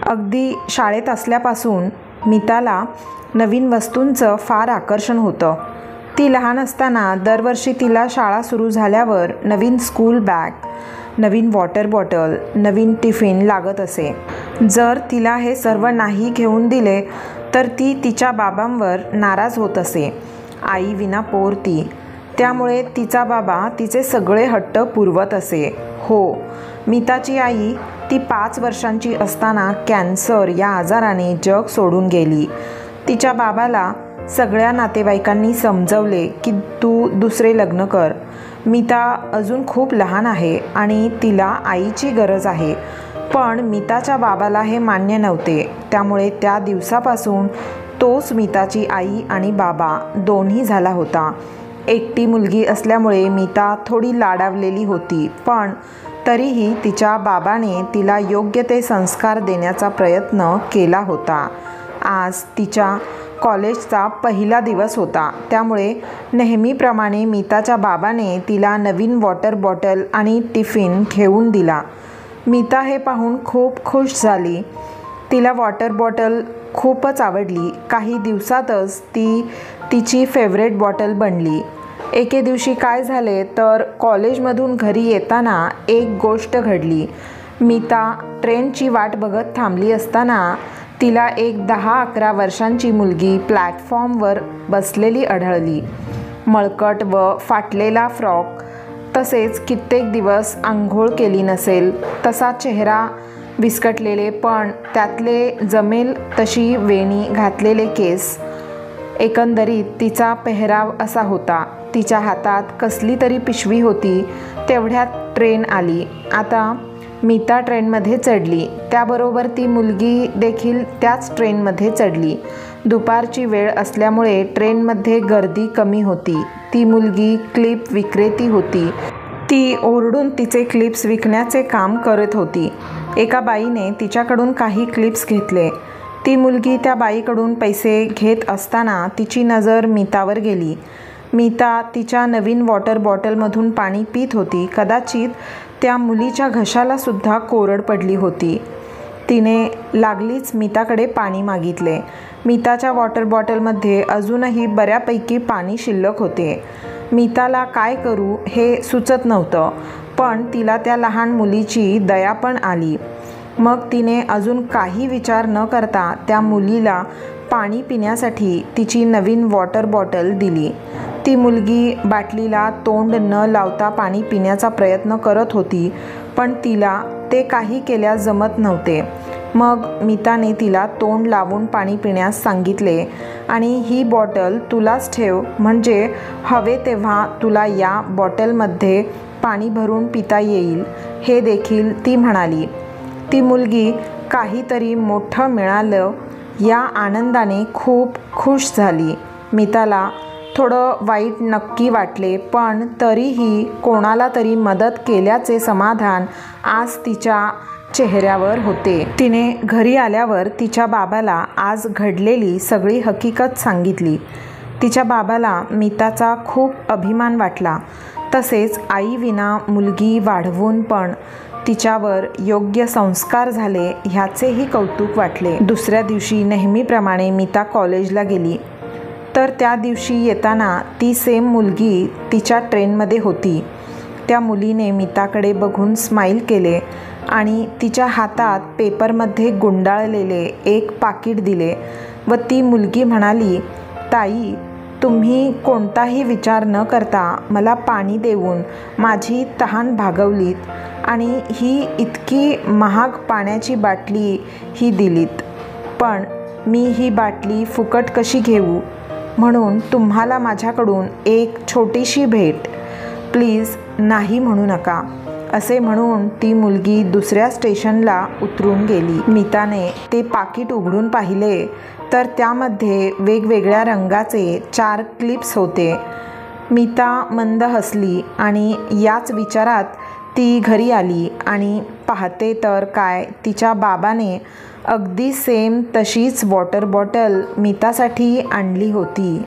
अगदी शाळेत असल्यापासून मीताला नवीन वस्तूंचं फार आकर्षण होतं. ती लहान असताना दरवर्षी तिला शाळा सुरू झाल्यावर नवीन स्कूल बॅग, नवीन वॉटर बॉटल, नवीन टिफिन लागत असे. जर तिला हे सर्व नाही घेऊन दिले तर ती तिच्या बाबांवर नाराज होत असे. आई विना पोर ती, त्यामुळे तिचा बाबा तिचे सगळे हट्ट पुरवत असे. हो, मीताची आई ती 5 वर्षांची असताना कॅन्सर या आजाराने जग सोडून गेली. तिच्या बाबाला सगळ्या नातेवाईकांनी समजवले की तू दुसरे लग्न कर. मीता अजून खूप लहान आहे आणि तिला आईची गरज आहे. पण मीताच्या बाबाला हे मान्य नव्हते. त्यामुळे त्या दिवसापासून तोच मीताची आई आणि बाबा दोन्ही झाला होता. एकटी मुलगी असल्यामुळे मीता थोडी लाडावलेली होती, पण तरीही तिच्या बाबाने तिला योग्य ते संस्कार देण्याचा प्रयत्न केला होता. आज तिच्या कॉलेजचा पहिला दिवस होता, त्यामुळे नेहमीप्रमाणे मीताच्या बाबाने तिला नवीन वॉटर बॉटल आणि टिफिन घेऊन दिला. मीता हे पाहून खूप खुश झाली. तिला वॉटर बॉटल खूपच आवडली. काही दिवसातच ती तिची फेवरेट बॉटल बनली. एके दिवशी काय झाले तर कॉलेजमधून घरी येताना एक गोष्ट घडली. मीता ट्रेनची वाट बघत थांबली असताना तिला एक 10-11 वर्षांची मुलगी प्लॅटफॉर्मवर बसलेली आढळली. मळकट व फाटलेला फ्रॉक, तसेच कित्येक दिवस आंघोळ केली नसेल तसा चेहरा, विस्कटलेले पण त्यातले जमेल तशी वेणी घातलेले केस. एकंदरीत तिचा पेहराव असा होता. तिच्या हातात कसली तरी पिशवी होती. तेवढ्यात ट्रेन आली. आता मीता ट्रेनमध्ये चढली. त्याबरोबर ती मुलगी देखील त्याच ट्रेनमध्ये चढली. दुपारची वेळ असल्यामुळे ट्रेनमध्ये गर्दी कमी होती. ती मुलगी क्लिप विक्रेती होती. ती ओरडून तिचे क्लिप्स विकण्याचे काम करत होती. एका बाईने तिच्याकडून काही क्लिप्स घेतले. ती मुलगी त्या बाईकडून पैसे घेत असताना तिची नजर मीतावर गेली. मीता तिच्या नवीन वॉटर बॉटलमधून पाणी पीत होती. कदाचित त्या मुलीच्या घशाला सुद्धा कोरड पडली होती. तिने लागलीच मीताकडे पाणी मागितले. मीताच्या वॉटर बॉटलमध्ये अजूनही बऱ्यापैकी पाणी शिल्लक होते. मीताला काय करू हे सुचत नव्हतं, पण तिला त्या लहान मुलीची दया पण आली. मग तिने अजून काही विचार न करता त्या मुलीला पाणी पिण्यासाठी तिची नवीन वॉटर बॉटल दिली. ती मुलगी बाटलीला तोंड न लावता पाणी पिण्याचा प्रयत्न करत होती, पण तिला ते काही केल्यास जमत नव्हते. मग मीताने तिला तोंड लावून पाणी पिण्यास सांगितले आणि ही बॉटल तुलाच ठेव, म्हणजे हवे तेव्हा तुला या बॉटलमध्ये पाणी भरून पिता येईल, हे देखील ती म्हणाली. ती मुलगी काहीतरी मोठं मिळालं या आनंदाने खूप खुश झाली. मीताला थोडं वाईट नक्की वाटले, पण तरीही कोणाला तरी मदत केल्याचे समाधान आज तिच्या चेहऱ्यावर होते. तिने घरी आल्यावर तिच्या बाबाला आज घडलेली सगळी हकीकत सांगितली. तिच्या बाबाला मीताचा खूप अभिमान वाटला. तसेच आईविना मुलगी वाढवून पण तिच्यावर योग्य संस्कार झाले ह्याचेही कौतुक वाटले. दुसऱ्या दिवशी नेहमीप्रमाणे मीता कॉलेजला गेली. तर त्या दिवशी येताना ती सेम मुलगी तिच्या ट्रेनमध्ये होती. त्या मुलीने मीताकडे बघून स्माईल केले आणि तिच्या हातात पेपरमध्ये गुंडाळलेले एक पाकीट दिले व ती मुलगी म्हणाली, ताई, तुम्ही कोणताही विचार न करता मला पाणी देऊन माझी तहान भागवलीत आणि ही इतकी महाग पाण्याची बाटली ही दिलीत. पण मी ही बाटली फुकट कशी घेऊ, म्हणून तुम्हाला माझ्याकडून एक छोटीशी भेट, प्लीज नाही म्हणू नका, असे म्हणून ती मुलगी दुसऱ्या स्टेशनला उतरून गेली. मीताने ते पाकीट उघडून पाहिले तर त्यामध्ये वेगवेगळ्या रंगाचे 4 क्लिप्स होते. मीता मंद हसली आणि याच विचारात ती घरी आली आणि पाहते तर काय, तिच्या बाबाने अगदी सेम तशीच वॉटर बॉटल मीतासाठी आणली होती.